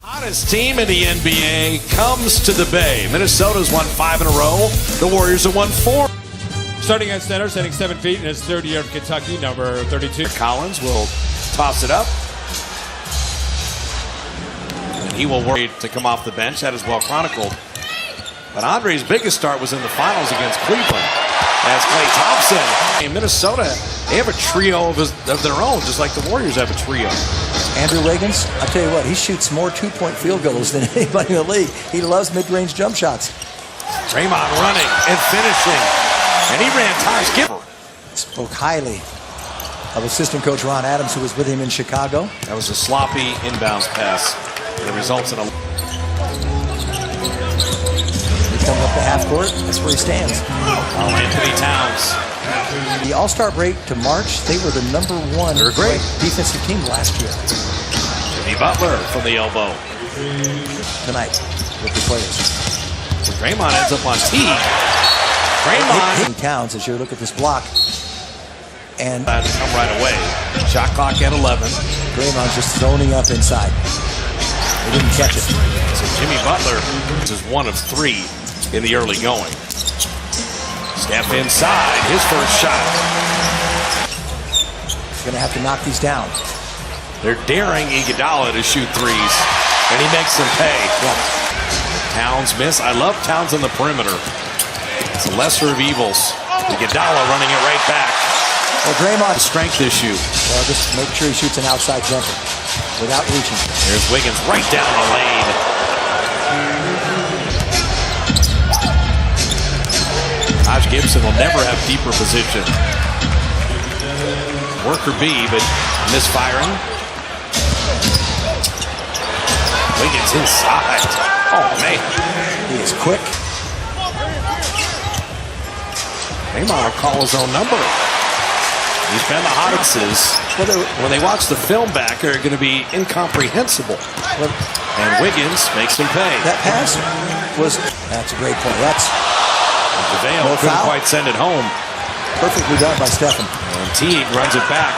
Hottest team in the NBA comes to the Bay. Minnesota's won 5 in a row. The Warriors have won 4. Starting at center, standing 7 feet in his third year of Kentucky, number 32. Collins will toss it up. And he will work to come off the bench. That is well chronicled. But Andre's biggest start was in the finals against Cleveland. As Klay Thompson in Minnesota, they have a trio of their own, just like the Warriors have a trio. Andrew Wiggins, I'll tell you what, he shoots more two-point field goals than anybody in the league. He loves mid-range jump shots. Draymond running and finishing. And he ran ties. Gipper Spoke highly of assistant coach Ron Adams, who was with him in Chicago. That was a sloppy inbounds pass. It results in a... He comes up the half court. That's where he stands. Anthony Towns. The All-Star break to March, they were the number one defensive team last year. Jimmy Butler from the elbow. Tonight with the players. So Draymond ends up on Teague. Draymond. Towns, as you look at this block. And come right away. Shot clock at 11. Draymond's just zoning up inside. They didn't catch it. So Jimmy Butler is 1 of 3 in the early going. Steph inside, his first shot. He's going to have to knock these down. They're daring Iguodala to shoot threes, and he makes them pay. Yeah. Towns miss. I love Towns on the perimeter. It's a lesser of evils. Iguodala running it right back. Well, Draymond, a strength issue. Well, just make sure he shoots an outside jumper without reaching. There's Wiggins right down the lane. Taj Gibson will never have deeper position. Worker B, but misfiring. Wiggins inside. Oh, man. He is quick. Draymond will call his own number. He's been the hottest. When they watch the film back, they're going to be incomprehensible. And Wiggins makes him pay. That pass that's a great point. That's JaVale couldn't quite send it home. Perfectly done by Stephen. And Teague runs it back.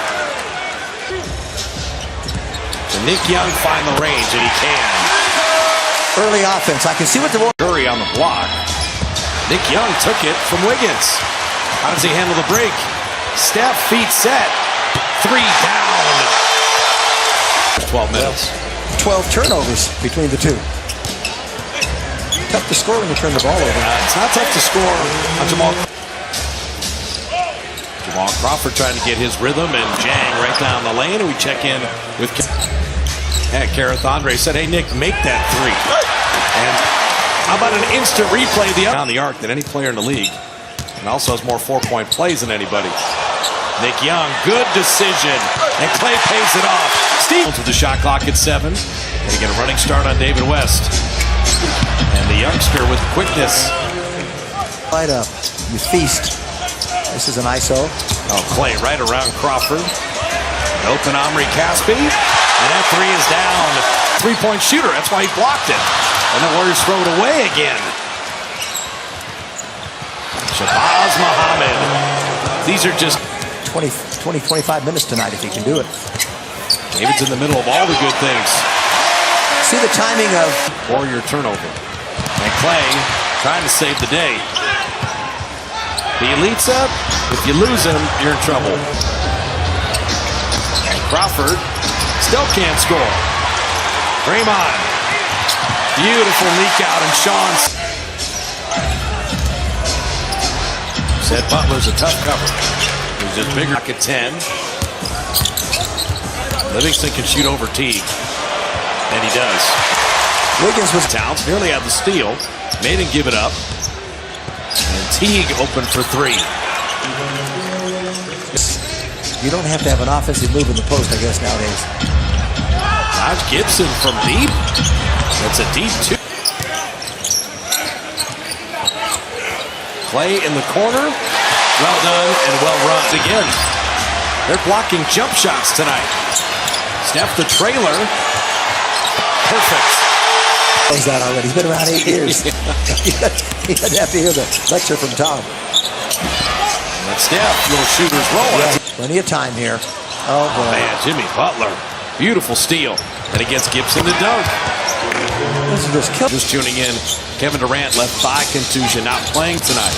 And Nick Young find the range, and he can. Early offense. I can see what the Curry on the block. Nick Young took it from Wiggins. How does he handle the break? Steph, feet set. 3 down. 12 minutes. 12 turnovers between the two. Tough to score when you turn the ball over. It's not tough to score on Jamal Crawford trying to get his rhythm, and Jang right down the lane, and we check in with Kareth Andre said, hey, Nick, make that 3. And how about an instant replay down the arc than any player in the league, and also has more 4-point plays than anybody. Nick Young, good decision, and Klay pays it off. Steve to the shot clock at 7. They get a running start on David West. And the youngster with quickness. Light up. You feast. This is an ISO. Oh, Klay right around Crawford. Open Omri Caspi. And that 3 is down. 3-point shooter. That's why he blocked it. And the Warriors throw it away again. Shabazz Muhammad. These are just 25 minutes tonight if he can do it. David's in the middle of all the good things. See the timing of Warrior turnover. And Klay trying to save the day. Bielitsa, if you lose him, you're in trouble. And Crawford still can't score. Draymond. Beautiful leak out, and Sean's said Butler's a tough cover. He's just bigger at 10. Livingston can shoot over Teague. And he does. Wiggins was Towns nearly had the steal. Made him give it up. And Teague open for 3. You don't have to have an offensive move in the post, I guess, nowadays. Taj Gibson from deep. That's a deep 2. Klay in the corner. Well done and well run. Again, they're blocking jump shots tonight. Steph the trailer. Perfect. Knows that already. He's been around 8 years. He doesn't have to hear the lecture from Tom. And Steph, little shooter's roll. Yeah, plenty of time here. Oh, boy. Man, Jimmy Butler. Beautiful steal. And it gets Gibson to dunk. This is just kill. Just tuning in, Kevin Durant left thigh contusion, not playing tonight.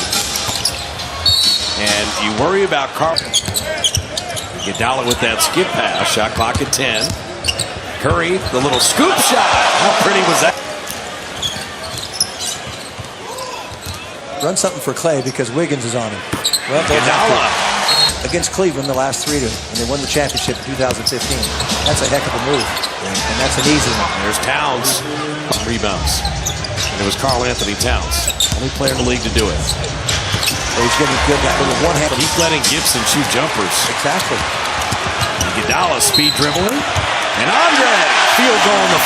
And you worry about Carl. Iguodala with that skip pass. Shot clock at 10. Curry, the little scoop shot. How pretty was that? Run something for Clay because Wiggins is on him. Well, Iguodala against Cleveland the last 3 and they won the championship in 2015. That's a heck of a move, and that's an easy one. There's Towns on rebounds. And it was Karl Anthony Towns, only player in the league to do it. Well, he's getting good that little one hand. But he's letting Gibson shoot jumpers. Exactly. Iguodala speed dribbling. And Andre, field goal on the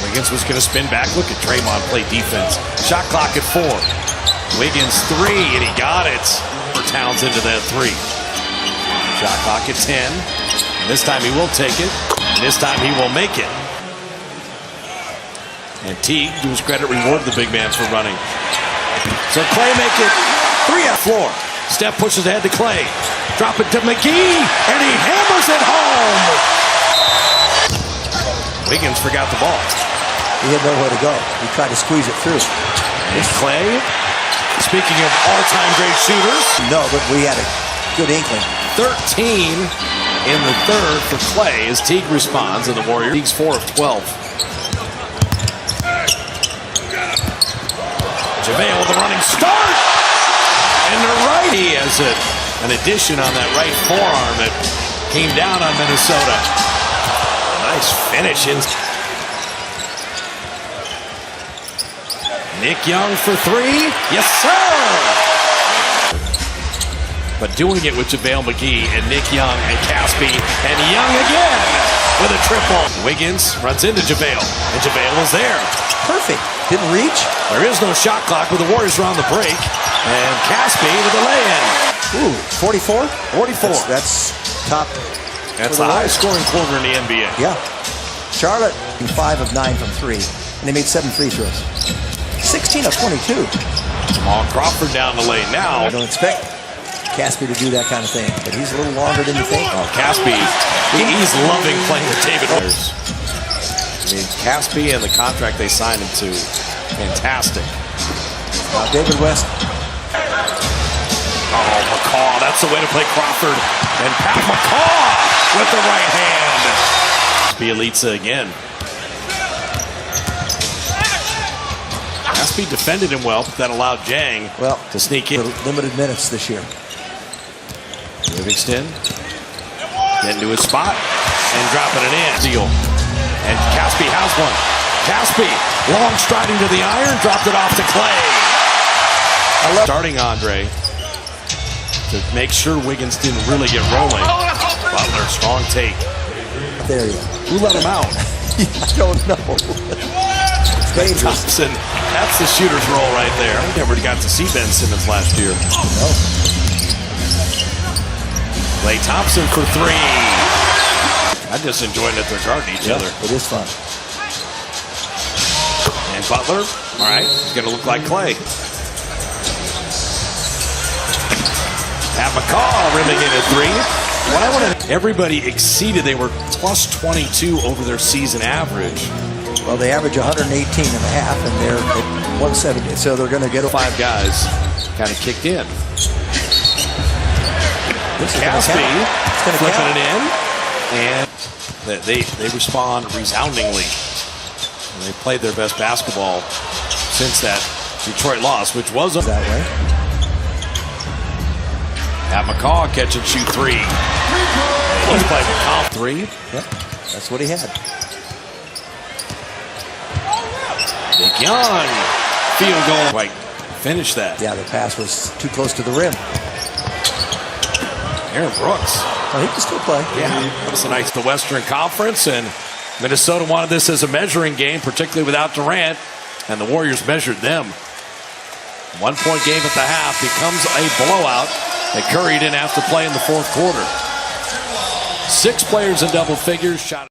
Wiggins was going to spin back. Look at Draymond play defense. Shot clock at 4. Wiggins 3, and he got it. For Towns into that 3. Shot clock at 10. And this time he will take it. And this time he will make it. And Teague, to his credit, rewarded the big man for running. So Clay make it 3 on the floor. Steph pushes ahead to Clay. Drop it to McGee, and he hammers it home. Wiggins forgot the ball. He had nowhere to go. He tried to squeeze it through. It's Clay. Speaking of all-time great shooters. No, but we had a good inkling. 13 in the third for Clay as Teague responds, and the Warriors. Teague's 4 of 12. JaVale with a running start. And the righty has an addition on that right forearm that came down on Minnesota. Nice finish in. Nick Young for 3. Yes, sir! But doing it with JaVale McGee and Nick Young and Caspi and Young again with a triple. Wiggins runs into JaVale, and JaVale was there. Perfect. Didn't reach. There is no shot clock, but the Warriors are on the break. And Caspi with a lay-in. Ooh, 44? 44. That's top. That's the highest scoring quarter in the NBA. Yeah. Charlotte, 5 of 9 from 3. And they made 7 free throws. 16 of 22. Jamal Crawford down the lane now. I don't expect Caspi to do that kind of thing, but he's a little longer than you think. Oh, Caspi, he's loving playing with David West. I mean, Caspi and the contract they signed him to, fantastic. David West. Oh, McCaw, that's the way to play Crawford. And Pat McCaw with the right hand. Bielitsa again. Caspi defended him well, but that allowed Jang to sneak in. Limited minutes this year. Livingston getting to his spot and dropping it in. Deal. And Caspi has one. Caspi, long striding to the iron, dropped it off to Clay. Starting Andre to make sure Wiggins didn't really get rolling. Butler, strong take. There you go. Who let him out? I don't know. It's dangerous. Thompson, that's the shooter's roll right there. I never got to see Ben Simmons last year. No. Klay Thompson for 3. I'm just enjoying that they're guarding each other. It is fun. And Butler, all right, he's going to look like Clay. Pat McCaw rimming in at 3. What I want to, everybody exceeded. They were plus 22 over their season average. Well, they average 118 and a half, and they're at 170. So they're going to get 5 guys kind of kicked in. Caspi flipping it in, and they respond resoundingly. And they played their best basketball since that Detroit loss, which was that way. Pat McCaw catch and shoot 3. He's playing McCaw 3. Yep, that's what he had. Nick Young, field goal. Right, finish that. Yeah, the pass was too close to the rim. Aaron Brooks. Well, he can still play. Yeah, that was a nice. The Western Conference, and Minnesota wanted this as a measuring game, particularly without Durant, and the Warriors measured them. 1-point game at the half becomes a blowout. They Curry didn't have to play in the fourth quarter. 6 players in double figures shot.